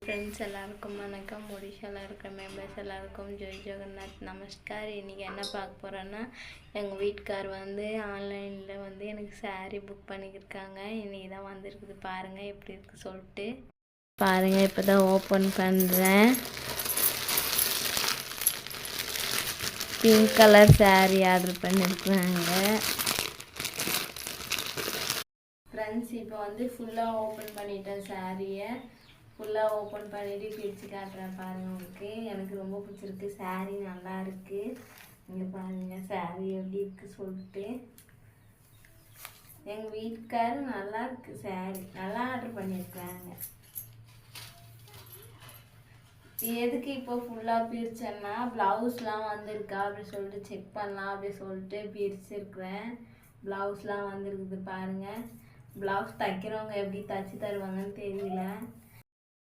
Friends எல்லாருக்கும் வணக்கம். ஒடிஷாவில் இருக்கிற மெம்பர்ஸ் எல்லாருக்கும் ஜெய் ஜெகநாத் நமஸ்கார். இன்றைக்கி என்ன பார்க்க போகிறேன்னா, எங்கள் வீட்டுக்கார் ஆன்லைனில் எனக்கு சாரீ புக் பண்ணிக்கிருக்காங்க. இன்றைக்கி தான் வந்திருக்குது. பாருங்கள் எப்படி இருக்குது சொல்லிட்டு. பாருங்கள், இப்போ தான் ஓப்பன் பண்ணுறேன். பிங்க் கலர் சாரீ ஆர்டர் பண்ணியிருக்குறாங்க. ஃப்ரெண்ட்ஸ், இப்போ ஃபுல்லாக ஓப்பன் பண்ணிட்டேன். சாரியை ஃபுல்லாக ஓப்பன் பண்ணிவிட்டு பிரித்து காட்டுறேன். பாருங்கள், உங்களுக்கு எனக்கு ரொம்ப பிடிச்சிருக்கு. சாரீ நல்லா இருக்குது. இங்கே பாருங்கள் சாரீ எப்படி இருக்குது சொல்லிட்டு. எங்கள் வீட்டுக்காரர் நல்லா இருக்குது. சாரீ நல்லா ஆர்டர் பண்ணியிருக்காங்க. எதுக்கு இப்போ ஃபுல்லாக பிரித்தேன்னா, ப்ளவுஸ்லாம் வந்திருக்கா அப்படி சொல்லிட்டு செக் பண்ணலாம் அப்படி சொல்லிட்டு பிரிச்சுருக்குறேன். ப்ளவுஸ்லாம் வந்துருக்குது பாருங்கள். ப்ளவுஸ் தைக்கிறவங்க எப்படி தைச்சி தருவாங்கன்னு தெரியல.